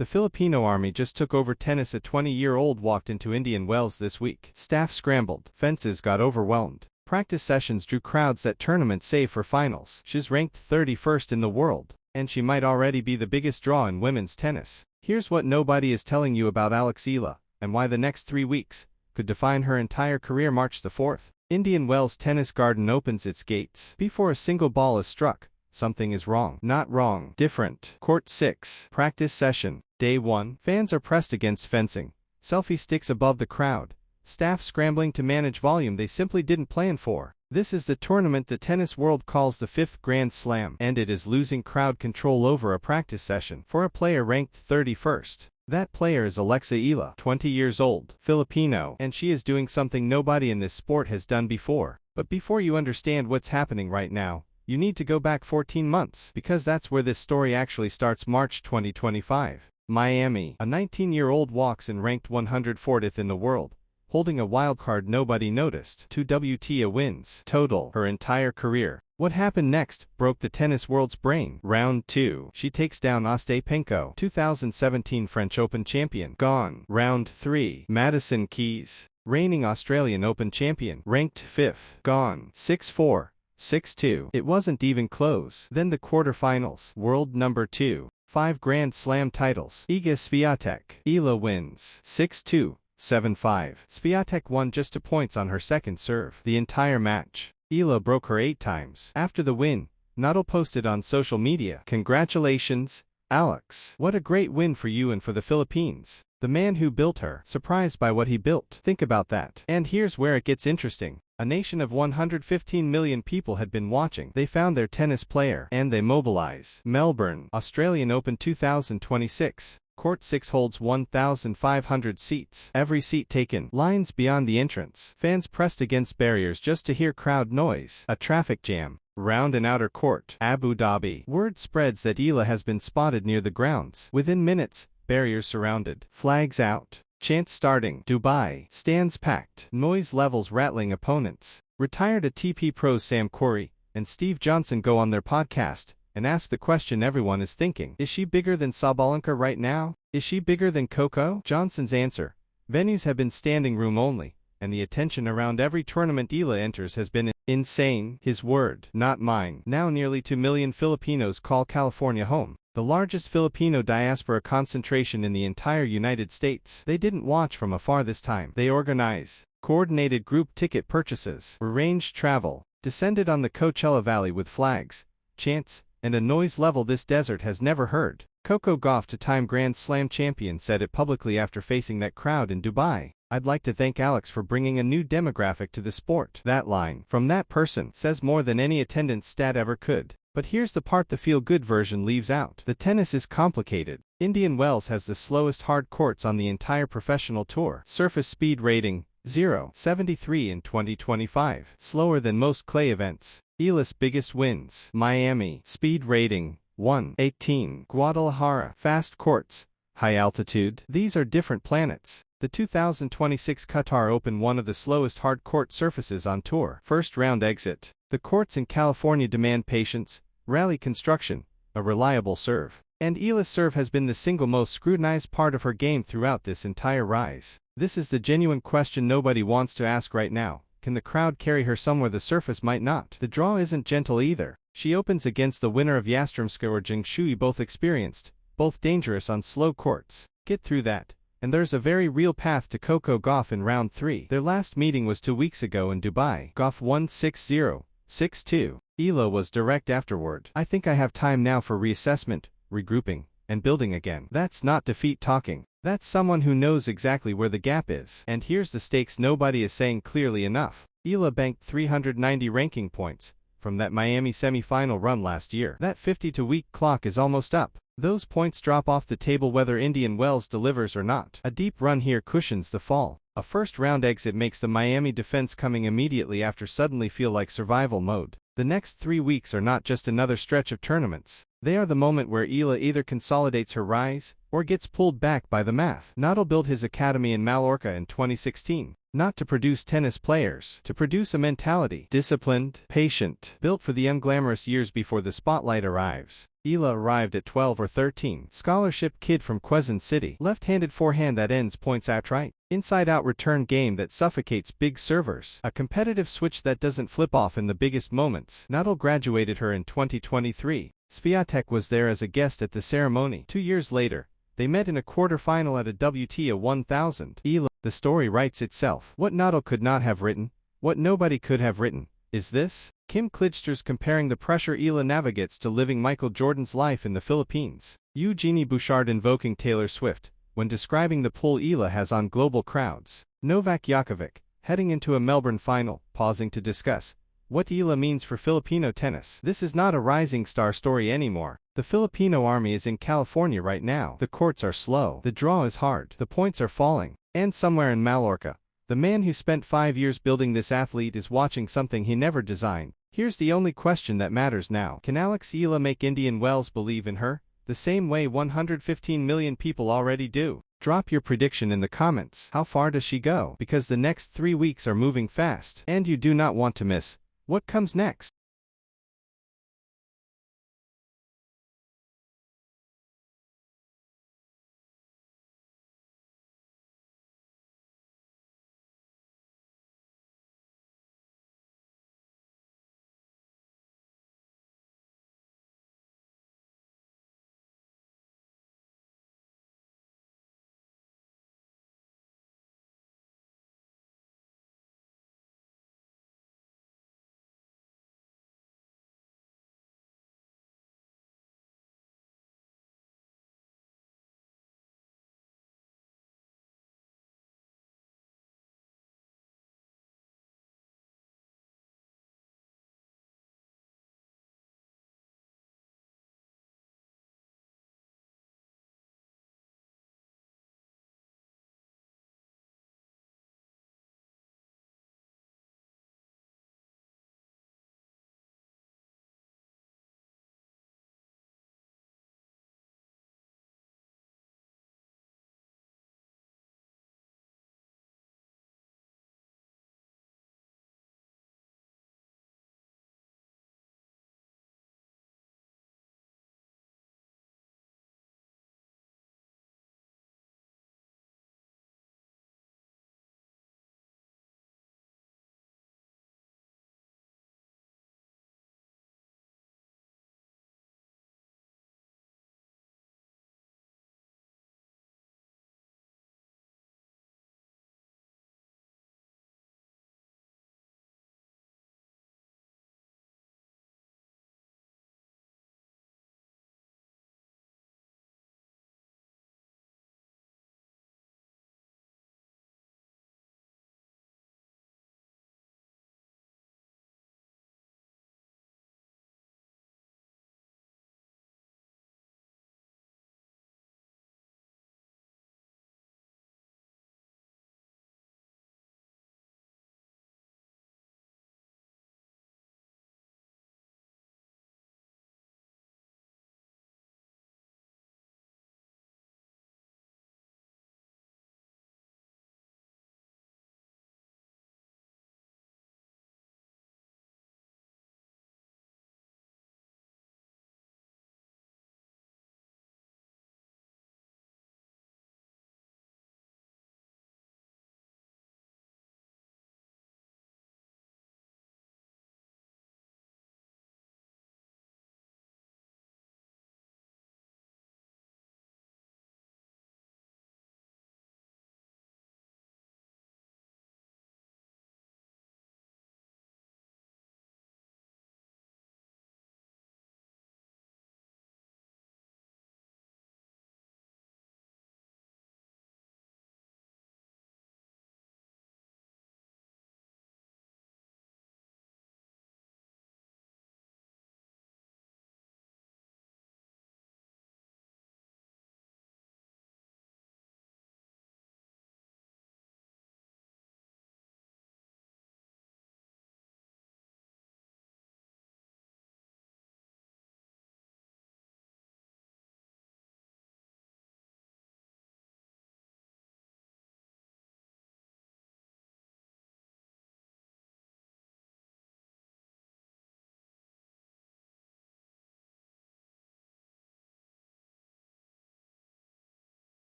The Filipino army just took over tennis. A 20-year-old walked into Indian Wells this week. Staff scrambled. Fences got overwhelmed. Practice sessions drew crowds that tournament save for finals. She's ranked 31st in the world, and she might already be the biggest draw in women's tennis. Here's what nobody is telling you about Alex Eala, and why the next 3 weeks could define her entire career. March the 4th. Indian Wells Tennis Garden opens its gates. Before a single ball is struck, something is wrong. Not wrong. Different. Court 6. Practice session. Day 1. Fans are pressed against fencing. Selfie sticks above the crowd. Staff scrambling to manage volume they simply didn't plan for. This is the tournament the tennis world calls the 5th Grand Slam, and it is losing crowd control over a practice session for a player ranked 31st. That player is Alex Eala, 20 years old, Filipino, and she is doing something nobody in this sport has done before. But before you understand what's happening right now, you need to go back 14 months, because that's where this story actually starts. March 2025. Miami. A 19-year-old walks in ranked 140th in the world, holding a wildcard nobody noticed. 2 WTA wins total her entire career. What happened next broke the tennis world's brain. Round 2. She takes down Ostapenko, 2017 French Open champion. Gone. Round 3. Madison Keys, reigning Australian Open champion, ranked 5th. Gone. 6-4, 6-2. It wasn't even close. Then the quarterfinals. World number 2. 5 Grand Slam titles. Iga Swiatek. Eala wins. 6-2, 7-5. Swiatek won just 2 points on her second serve the entire match. Eala broke her 8 times. After the win, NADAL posted on social media, "Congratulations, Alex. What a great win for you and for the Philippines. The man who built her, surprised by what he built." Think about that. And here's where it gets interesting. A nation of 115 million people had been watching. They found their tennis player, and they mobilize. Melbourne, Australian Open 2026. Court 6 holds 1,500 seats. Every seat taken. Lines beyond the entrance. Fans pressed against barriers just to hear crowd noise. A traffic jam. Round and outer court. Abu Dhabi. Word spreads that Eala has been spotted near the grounds. Within minutes, barriers surrounded. Flags out. Chants starting. Dubai. Stands packed. Noise levels rattling opponents. Retired ATP pros Sam Querrey and Steve Johnson go on their podcast and ask the question everyone is thinking. Is she bigger than Sabalenka right now? Is she bigger than Coco? Johnson's answer: venues have been standing room only, and the attention around every tournament Eala enters has been insane. His word, not mine. Now nearly 2 million Filipinos call California home, the largest Filipino diaspora concentration in the entire United States. They didn't watch from afar this time. They organize. Coordinated group ticket purchases, arranged travel, descended on the Coachella Valley with flags, chants, and a noise level this desert has never heard. Coco Gauff, 2-time Grand Slam champion, said it publicly after facing that crowd in Dubai. "I'd like to thank Alex for bringing a new demographic to the sport." That line, from that person, says more than any attendance stat ever could. But here's the part the feel-good version leaves out. The tennis is complicated. Indian Wells has the slowest hard courts on the entire professional tour. Surface speed rating, 0.73 in 2025. Slower than most clay events. Eala's biggest wins. Miami. Speed rating, 1.18. Guadalajara. Fast courts. High altitude. These are different planets. The 2026 Qatar Open, one of the slowest hard court surfaces on tour. First round exit. The courts in California demand patience, rally construction, a reliable serve. And Eala's serve has been the single most scrutinized part of her game throughout this entire rise. This is the genuine question nobody wants to ask right now. Can the crowd carry her somewhere the surface might not? The draw isn't gentle either. She opens against the winner of Yastremska or Jingshui, both experienced, both dangerous on slow courts. Get through that, and there's a very real path to Coco Gauff in round 3. Their last meeting was 2 weeks ago in Dubai. Gauff won 6-0, 6-2. Eala was direct afterward. "I think I have time now for reassessment, regrouping, and building again." That's not defeat talking. That's someone who knows exactly where the gap is. And here's the stakes nobody is saying clearly enough. Eala banked 390 ranking points from that Miami semi-final run last year. That 52-week clock is almost up. Those points drop off the table whether Indian Wells delivers or not. A deep run here cushions the fall. A first-round exit makes the Miami defense coming immediately after suddenly feel like survival mode. The next 3 weeks are not just another stretch of tournaments. They are the moment where Eala either consolidates her rise or gets pulled back by the math. NADAL built his academy in Mallorca in 2016, not to produce tennis players, to produce a mentality, disciplined, patient, built for the unglamorous years before the spotlight arrives. Eala arrived at 12 or 13. Scholarship kid from Quezon City. Left-handed forehand that ends points outright. Inside-out return game that suffocates big servers. A competitive switch that doesn't flip off in the biggest moments. NADAL graduated her in 2023. Swiatek was there as a guest at the ceremony. 2 years later, they met in a quarter-final at a WTA 1000. Eala, the story writes itself. What NADAL could not have written, what nobody could have written, is this? Kim Clijsters comparing the pressure Eala navigates to living Michael Jordan's life in the Philippines. Eugenie Bouchard invoking Taylor Swift when describing the pull Eala has on global crowds. Novak Djokovic, heading into a Melbourne final, pausing to discuss what Eala means for Filipino tennis. This is not a rising star story anymore. The Filipino army is in California right now. The courts are slow. The draw is hard. The points are falling. And somewhere in Mallorca, the man who spent 5 years building this athlete is watching something he never designed. Here's the only question that matters now. Can Alex Eala make Indian Wells believe in her, the same way 115 million people already do? Drop your prediction in the comments. How far does she go? Because the next 3 weeks are moving fast, and you do not want to miss what comes next.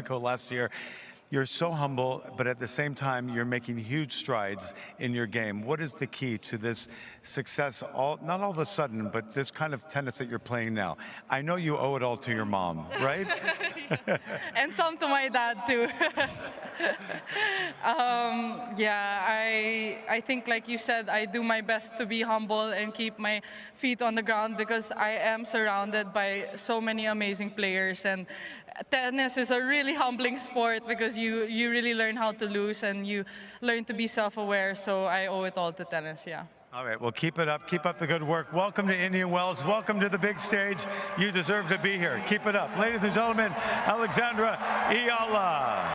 Mexico last year. You're so humble, but at the same time, you're making huge strides in your game. What is the key to this success, not all of a sudden, but this kind of tennis that you're playing now? I know you owe it all to your mom, right? And some to my dad too. Yeah, I think like you said, I do my best to be humble and keep my feet on the ground because I am surrounded by so many amazing players, and tennis is a really humbling sport because you really learn how to lose and you learn to be self-aware, so I owe it all to tennis, yeah. All right, well, keep it up. Keep up the good work. Welcome to Indian Wells. Welcome to the big stage. You deserve to be here. Keep it up. Ladies and gentlemen, Alexandra Eala.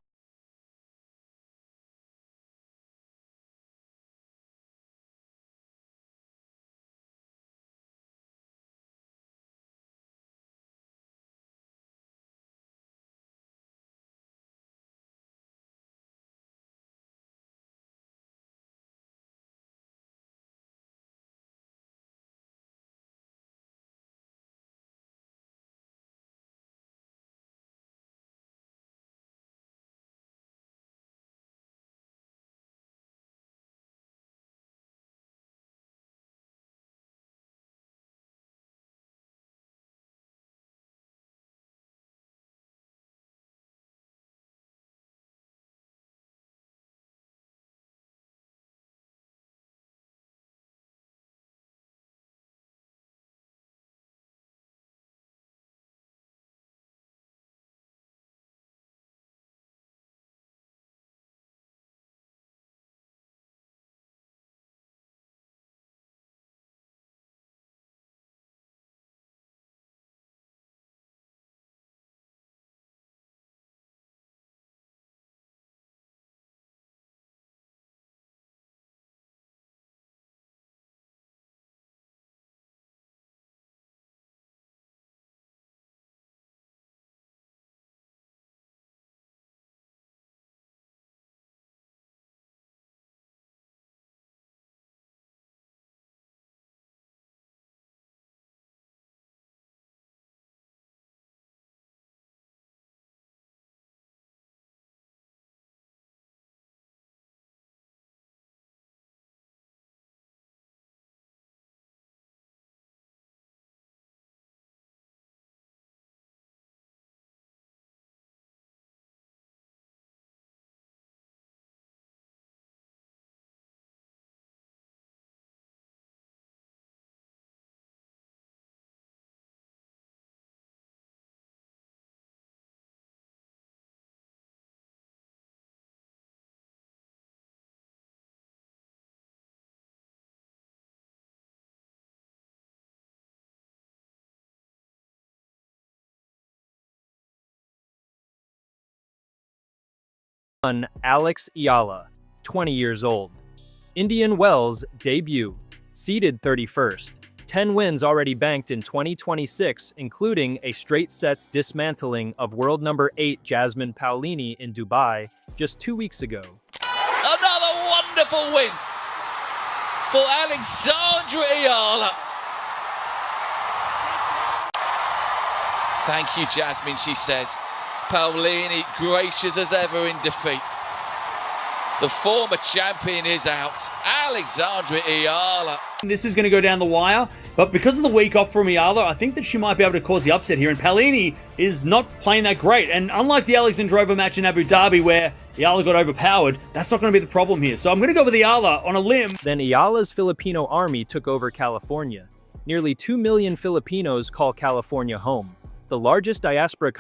Alex Eala, 20 years old. Indian Wells debut, seeded 31st. 10 wins already banked in 2026, including a straight sets dismantling of world number 8 Jasmine Paolini in Dubai just 2 weeks ago. Another wonderful win for Alexandra Eala. Thank you, Jasmine, she says. Paolini gracious as ever in defeat. The former champion is out. Alexandra Eala. This is going to go down the wire, but because of the week off from Eala, I think that she might be able to cause the upset here. And Paolini is not playing that great. And unlike the Alexandrova match in Abu Dhabi where Eala got overpowered, that's not going to be the problem here. So I'm going to go with Eala on a limb. Then Eala's Filipino army took over California. Nearly 2 million Filipinos call California home, the largest diaspora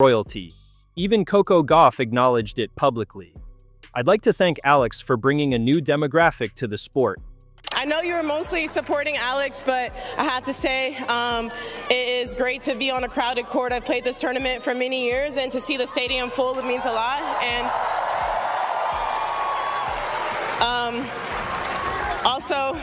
royalty. Even Coco Gauff acknowledged it publicly. I'd like to thank Alex for bringing a new demographic to the sport. I know you were mostly supporting Alex, but I have to say it is great to be on a crowded court. I've played this tournament for many years, and to see the stadium full, it means a lot. And also,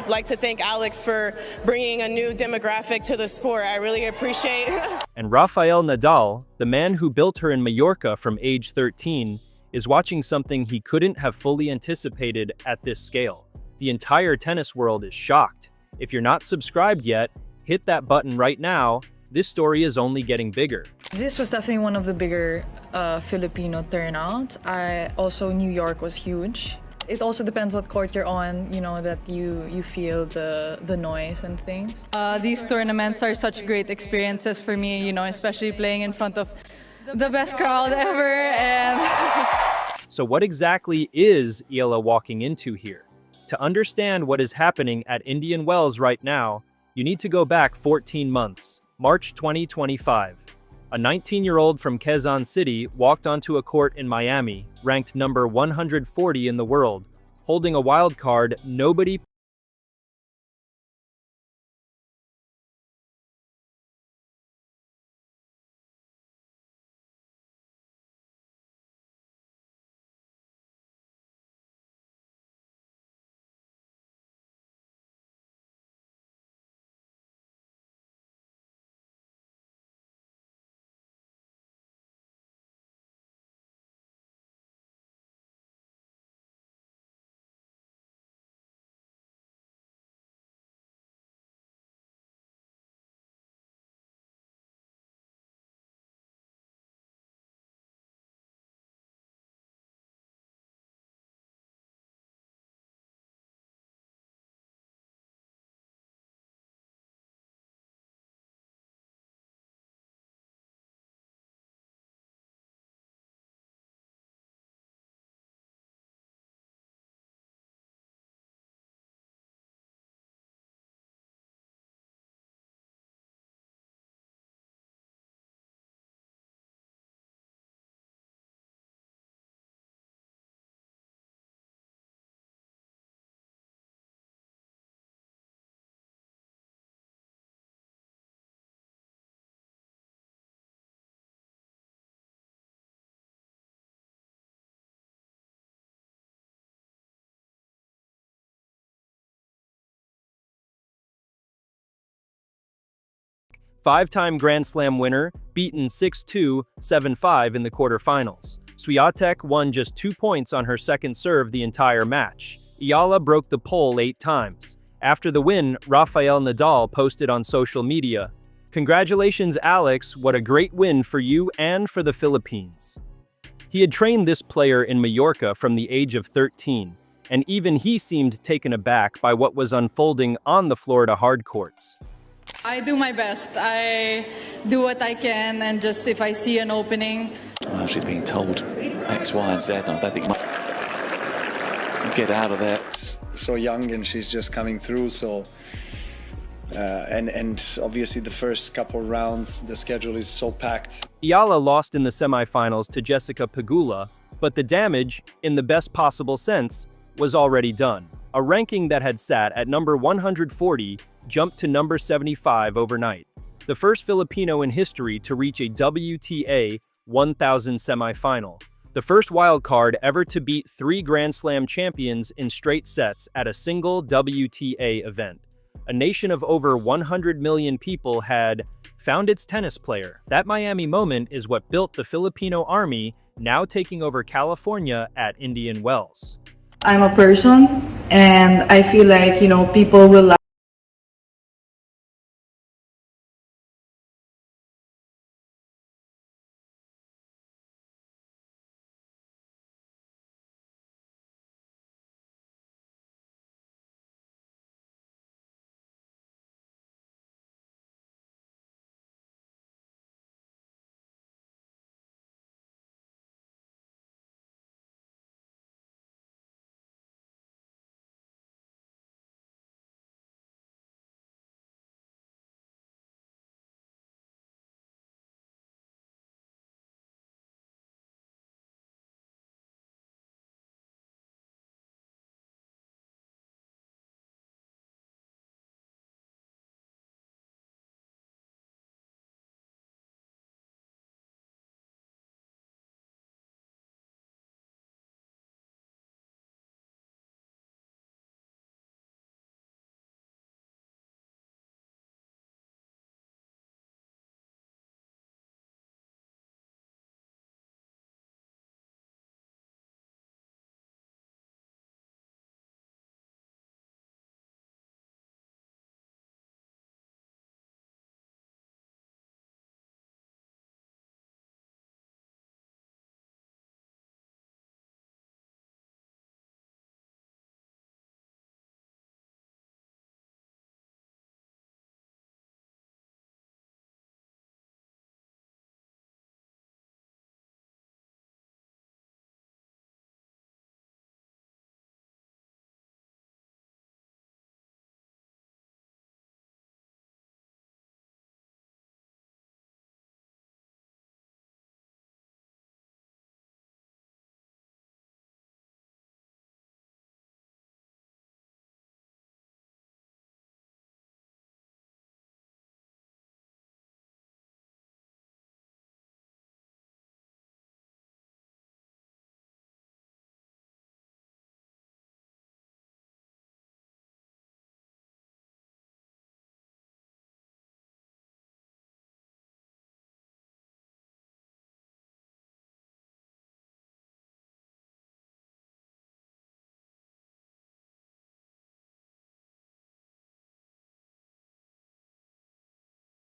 like to thank Alex for bringing a new demographic to the sport. I really appreciate it. And Rafael Nadal, the man who built her in Mallorca from age 13, is watching something he couldn't have fully anticipated at this scale. The entire tennis world is shocked. If you're not subscribed yet, hit that button right now. This story is only getting bigger. This was definitely one of the bigger Filipino turnouts. Also, New York was huge. It also depends what court you're on, you know, that you feel the noise and things. These tournaments are such great experiences for me, you know, especially playing in front of the best crowd ever. And So what exactly is Eala walking into here? To understand what is happening at Indian Wells right now, you need to go back 14 months, March 2025. A 19-year-old from Quezon City walked onto a court in Miami, ranked number 140 in the world, holding a wild card nobody Five-time Grand Slam winner, beaten 6-2, 7-5 in the quarterfinals. Swiatek won just 2 points on her second serve the entire match. Eala broke the pole 8 times. After the win, Rafael Nadal posted on social media, "Congratulations, Alex, what a great win for you and for the Philippines." He had trained this player in Mallorca from the age of 13, and even he seemed taken aback by what was unfolding on the Florida hard courts. I do my best. I do what I can, and just if I see an opening. Well, she's being told X, Y, and Z, and I don't think much get out of there. So young, and she's just coming through. So, and obviously the first couple rounds, the schedule is so packed. Eala lost in the semifinals to Jessica Pegula, but the damage, in the best possible sense, was already done. A ranking that had sat at number 140 jumped to number 75 overnight. The first Filipino in history to reach a WTA 1000 semifinal. The first wildcard ever to beat 3 Grand Slam champions in straight sets at a single WTA event. A nation of over 100 million people had found its tennis player. That Miami moment is what built the Filipino army, now taking over California at Indian Wells. I'm a person, and I feel like, you know, people will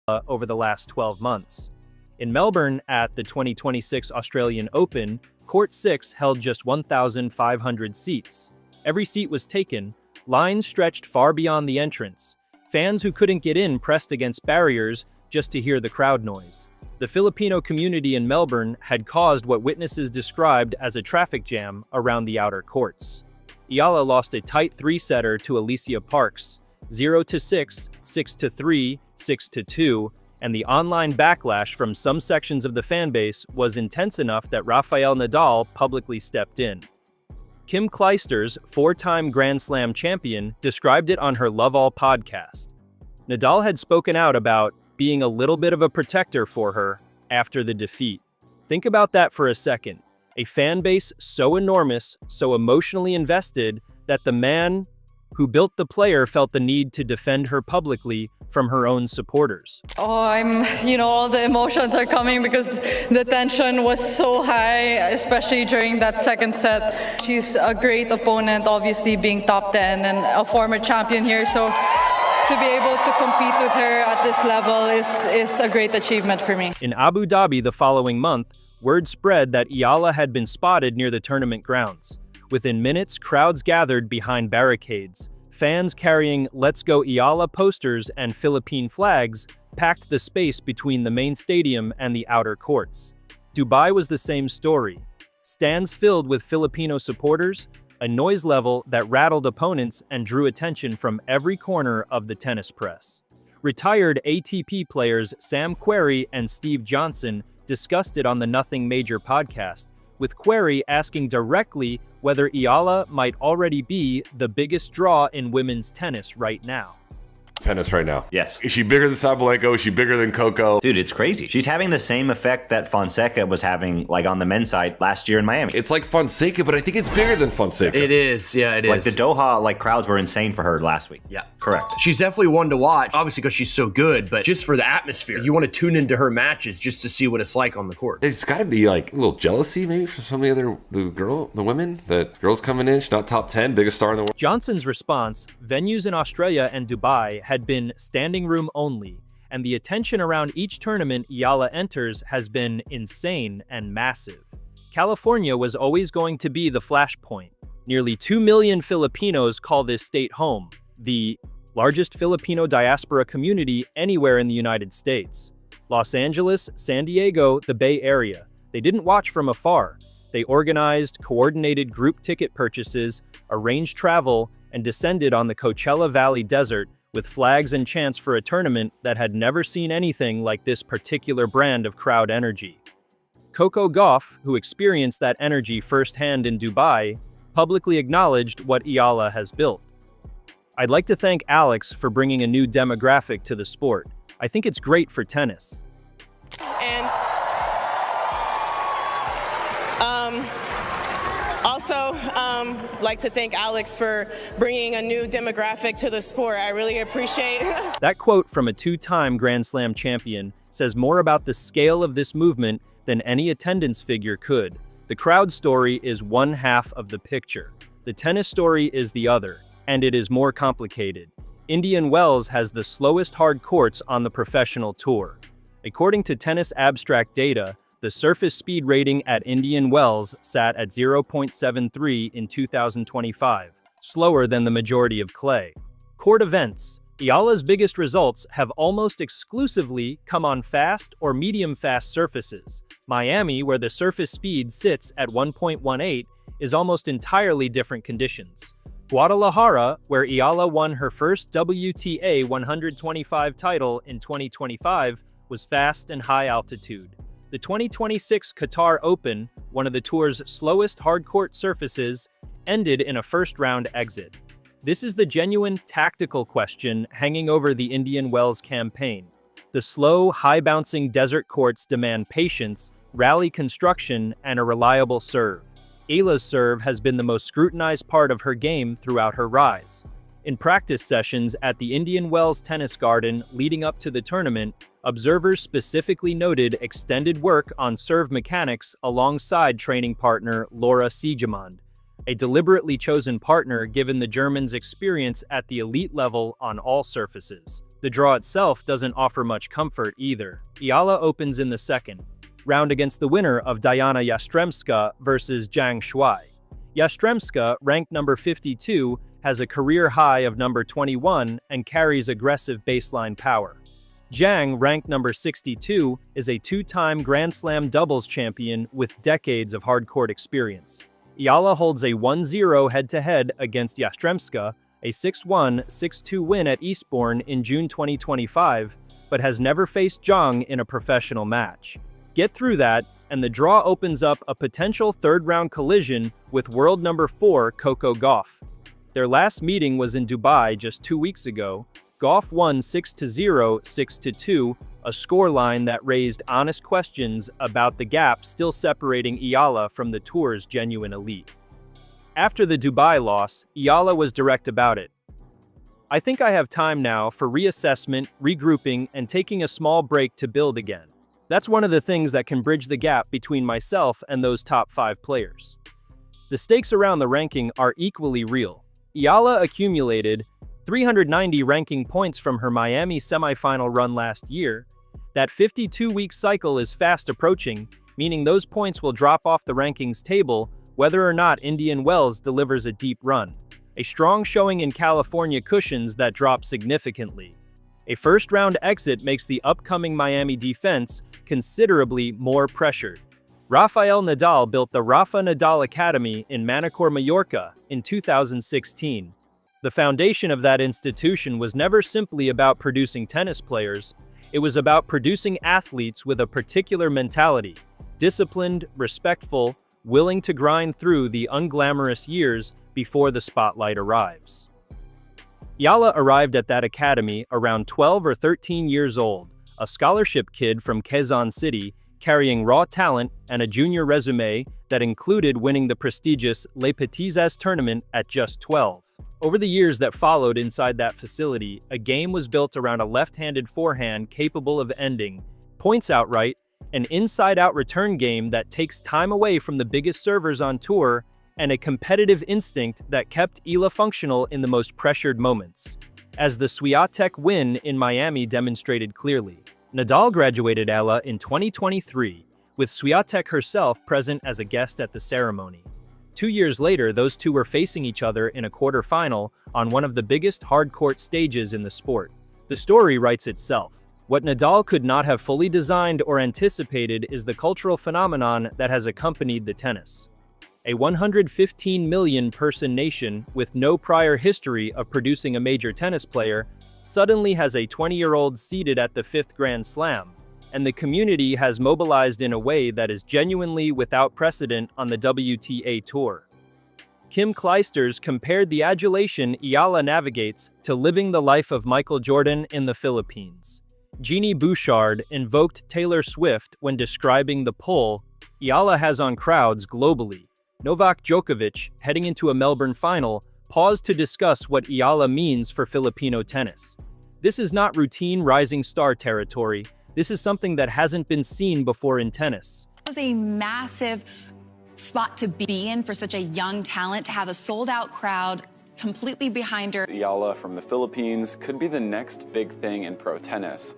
over the last 12 months. In Melbourne at the 2026 Australian Open, Court 6 held just 1,500 seats. Every seat was taken, lines stretched far beyond the entrance. Fans who couldn't get in pressed against barriers just to hear the crowd noise. The Filipino community in Melbourne had caused what witnesses described as a traffic jam around the outer courts. Eala lost a tight three-setter to Alicia Parks, 0-6, 6-3, 6-2, and the online backlash from some sections of the fanbase was intense enough that Rafael Nadal publicly stepped in. Kim Clijsters, four-time Grand Slam champion, described it on her Love All podcast. Nadal had spoken out about being a little bit of a protector for her after the defeat. Think about that for a second. A fan base so enormous, so emotionally invested, that the man who built the player felt the need to defend her publicly from her own supporters. Oh, all the emotions are coming because the tension was so high, especially during that second set. She's a great opponent, obviously being top 10 and a former champion here, so to be able to compete with her at this level is a great achievement for me. In Abu Dhabi the following month, word spread that Eala had been spotted near the tournament grounds. Within minutes, crowds gathered behind barricades. Fans carrying "Let's Go Eala" posters and Philippine flags packed the space between the main stadium and the outer courts. Dubai was the same story. Stands filled with Filipino supporters, a noise level that rattled opponents and drew attention from every corner of the tennis press. Retired ATP players Sam Querrey and Steve Johnson discussed it on the Nothing Major podcast, with Querrey asking directly whether Eala might already be the biggest draw in women's tennis right now. Tennis right now. Yes. Is she bigger than Sabalenka? Is she bigger than Coco? Dude, it's crazy. She's having the same effect that Fonseca was having, like, on the men's side last year in Miami. It's like Fonseca, but I think it's bigger than Fonseca. It is. Yeah, it is. Like, the Doha, crowds were insane for her last week. Yeah. Correct. She's definitely one to watch, obviously because she's so good, but just for the atmosphere. You want to tune into her matches just to see what it's like on the court. There's got to be, a little jealousy maybe from some of the women. That girl's coming in, she's not top 10, biggest star in the world. Johnson's response, venues in Australia and Dubai had been standing room only, and the attention around each tournament Eala enters has been insane and massive. California was always going to be the flashpoint. Nearly 2 million Filipinos call this state home, the largest Filipino diaspora community anywhere in the United States. Los Angeles, San Diego, the Bay Area. They didn't watch from afar. They organized coordinated group ticket purchases, arranged travel, and descended on the Coachella Valley Desert with flags and chants for a tournament that had never seen anything like this particular brand of crowd energy. Coco Gauff, who experienced that energy firsthand in Dubai, publicly acknowledged what Eala has built. I'd like to thank Alex for bringing a new demographic to the sport. I think it's great for tennis. And also, like to thank Alex for bringing a new demographic to the sport. I really appreciate it. That quote from a two-time Grand Slam champion says more about the scale of this movement than any attendance figure could. The crowd story is one half of the picture. The tennis story is the other, and it is more complicated. Indian Wells has the slowest hard courts on the professional tour. According to Tennis Abstract data, the surface speed rating at Indian Wells sat at 0.73 in 2025, slower than the majority of clay. Court events. Eala's biggest results have almost exclusively come on fast or medium-fast surfaces. Miami, where the surface speed sits at 1.18, is almost entirely different conditions. Guadalajara, where Eala won her first WTA 125 title in 2025, was fast and high altitude. The 2026 Qatar Open, one of the tour's slowest hardcourt surfaces, ended in a first-round exit. This is the genuine tactical question hanging over the Indian Wells campaign. The slow, high-bouncing desert courts demand patience, rally construction, and a reliable serve. Eala's serve has been the most scrutinized part of her game throughout her rise. In practice sessions at the Indian Wells Tennis Garden leading up to the tournament, observers specifically noted extended work on serve mechanics alongside training partner Laura Siegemund, a deliberately chosen partner given the German's experience at the elite level on all surfaces. The draw itself doesn't offer much comfort either. Eala opens in the second round against the winner of Diana Yastremska versus Zhang Shuai. Yastremska, ranked number 52, has a career high of number 21 and carries aggressive baseline power. Zhang, ranked number 62, is a two-time Grand Slam doubles champion with decades of hard-court experience. Eala holds a 1-0 head-to-head against Yastremska, a 6-1, 6-2 win at Eastbourne in June 2025, but has never faced Zhang in a professional match. Get through that, and the draw opens up a potential third-round collision with world number 4 Coco Gauff. Their last meeting was in Dubai just 2 weeks ago. Gauff won 6-0, 6-2, a scoreline that raised honest questions about the gap still separating Eala from the tour's genuine elite. After the Dubai loss, Eala was direct about it. "I think I have time now for reassessment, regrouping, and taking a small break to build again. That's one of the things that can bridge the gap between myself and those top 5 players." The stakes around the ranking are equally real. Eala accumulated 390 ranking points from her Miami semifinal run last year. That 52-week cycle is fast approaching, meaning those points will drop off the rankings table whether or not Indian Wells delivers a deep run. A strong showing in California cushions that drop significantly. A first-round exit makes the upcoming Miami defense considerably more pressured. Rafael Nadal built the Rafa Nadal Academy in Manacor, Mallorca in 2016. The foundation of that institution was never simply about producing tennis players, it was about producing athletes with a particular mentality, disciplined, respectful, willing to grind through the unglamorous years before the spotlight arrives. Eala arrived at that academy around 12 or 13 years old, a scholarship kid from Quezon City, carrying raw talent and a junior resume that included winning the prestigious Les Petits As tournament at just 12. Over the years that followed inside that facility, a game was built around a left-handed forehand capable of ending points outright, an inside-out return game that takes time away from the biggest servers on tour, and a competitive instinct that kept Eala functional in the most pressured moments, as the Swiatek win in Miami demonstrated clearly. Nadal graduated Eala in 2023, with Swiatek herself present as a guest at the ceremony. 2 years later, those two were facing each other in a quarterfinal on one of the biggest hard-court stages in the sport. The story writes itself. What Nadal could not have fully designed or anticipated is the cultural phenomenon that has accompanied the tennis. A 115 million person nation with no prior history of producing a major tennis player suddenly has a 20-year-old seated at the 5th Grand Slam, and the community has mobilized in a way that is genuinely without precedent on the WTA Tour. Kim Clijsters compared the adulation Eala navigates to living the life of Michael Jordan in the Philippines. Jeannie Bouchard invoked Taylor Swift when describing the pull Eala has on crowds globally. Novak Djokovic, heading into a Melbourne final, paused to discuss what Eala means for Filipino tennis. This is not routine rising star territory. This is something that hasn't been seen before in tennis. It was a massive spot to be in for such a young talent, to have a sold-out crowd completely behind her. Eala from the Philippines could be the next big thing in pro tennis.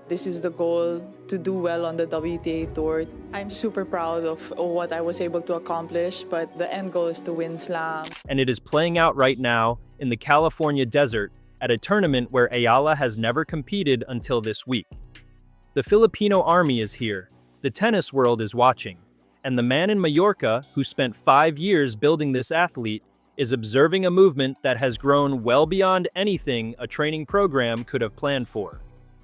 This is the goal, to do well on the WTA Tour. I'm super proud of what I was able to accomplish, but the end goal is to win Slam. And it is playing out right now in the California desert at a tournament where Eala has never competed until this week. The Filipino army is here, the tennis world is watching, and the man in Mallorca, who spent 5 years building this athlete, is observing a movement that has grown well beyond anything a training program could have planned for.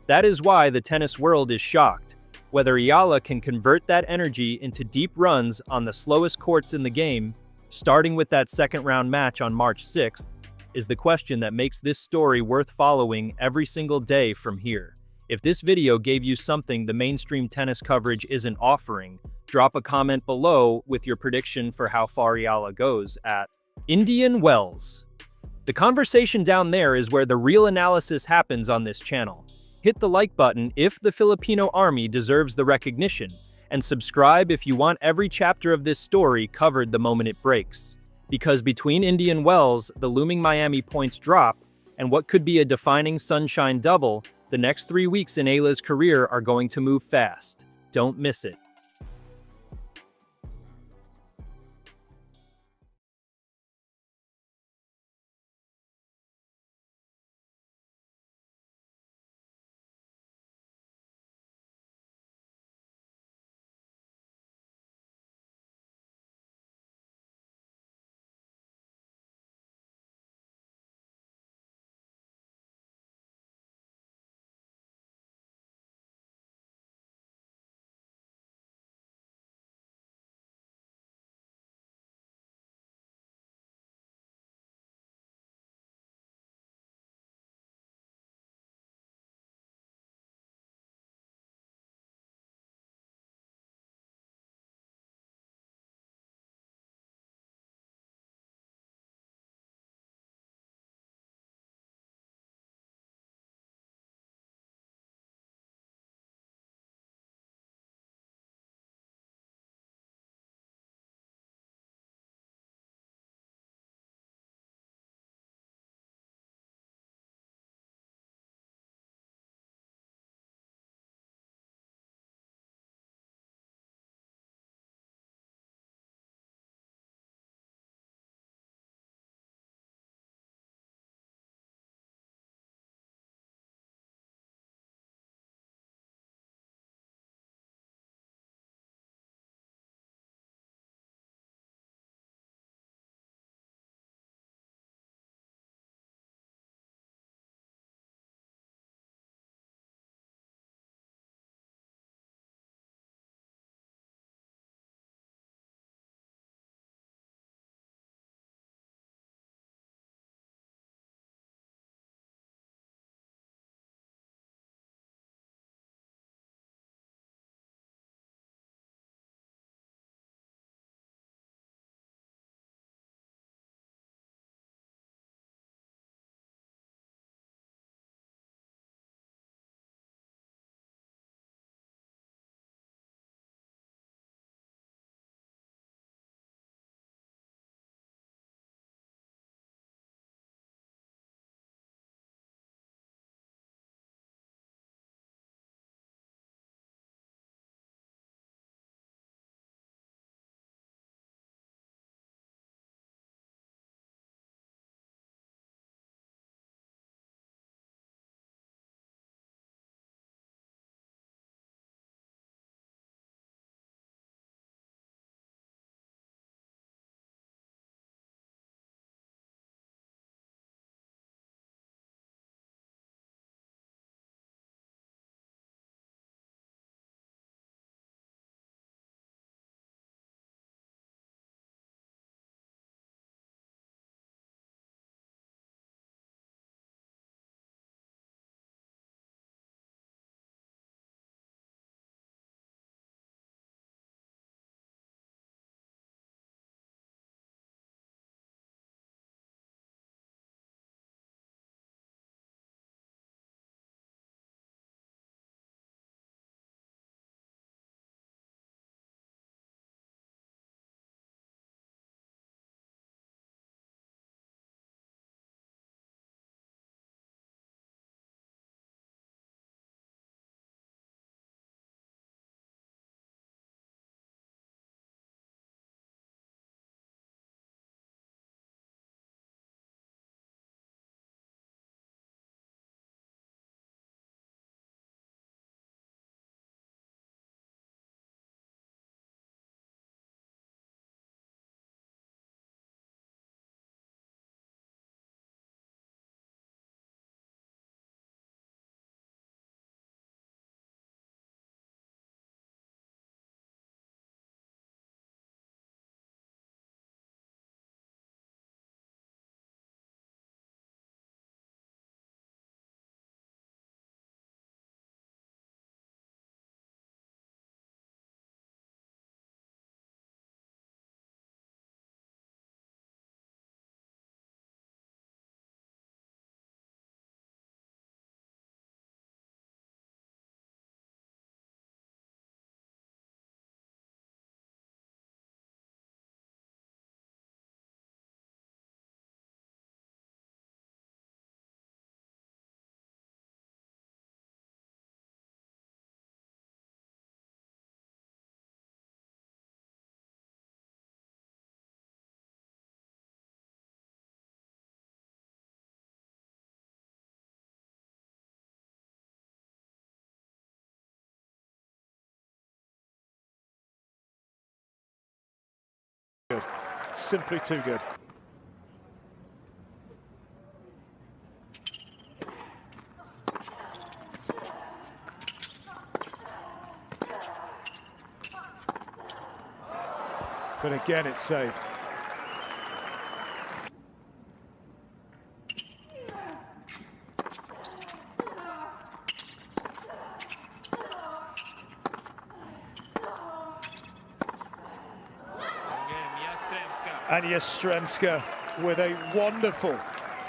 That is why the tennis world is shocked. Whether Eala can convert that energy into deep runs on the slowest courts in the game, starting with that second-round match on March 6th, is the question that makes this story worth following every single day from here. If this video gave you something the mainstream tennis coverage isn't offering, drop a comment below with your prediction for how far Eala goes at Indian Wells. The conversation down there is where the real analysis happens on this channel. Hit the like button if the Filipino army deserves the recognition, and subscribe if you want every chapter of this story covered the moment it breaks. Because between Indian Wells, the looming Miami points drop, and what could be a defining sunshine double, the next 3 weeks in Eala's career are going to move fast. Don't miss it. simply too good. But again, it's saved. And Yastremska with a wonderful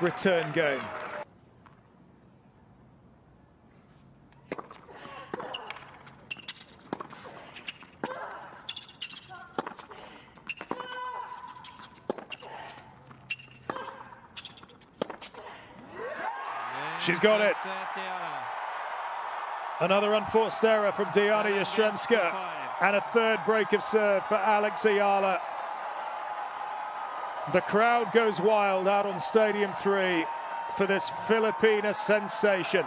return game. She's got it. Another unforced error from Diana Yastremska. And a third break of serve for Alex Eala. The crowd goes wild out on Stadium 3 for this Filipina sensation.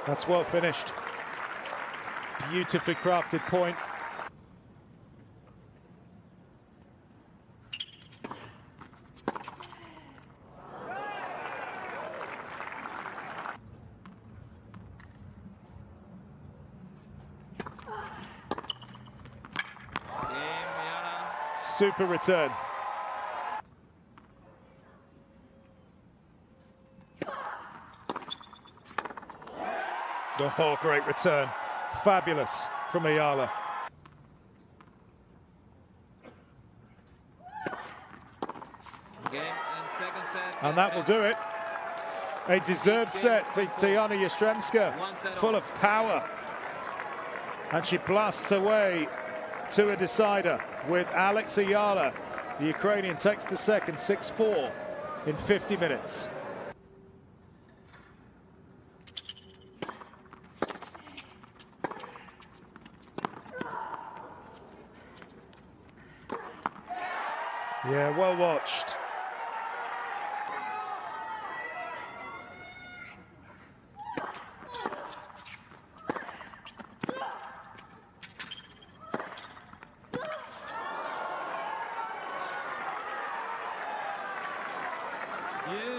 That's well finished. Beautifully crafted point. Super return. Oh, great return. Fabulous from Eala. And that will do it. A deserved set for Diana Yastremska, full of power. And she blasts away to a decider with Alex Eala. The Ukrainian takes the second, 6-4 in 50 minutes. Yeah, well watched.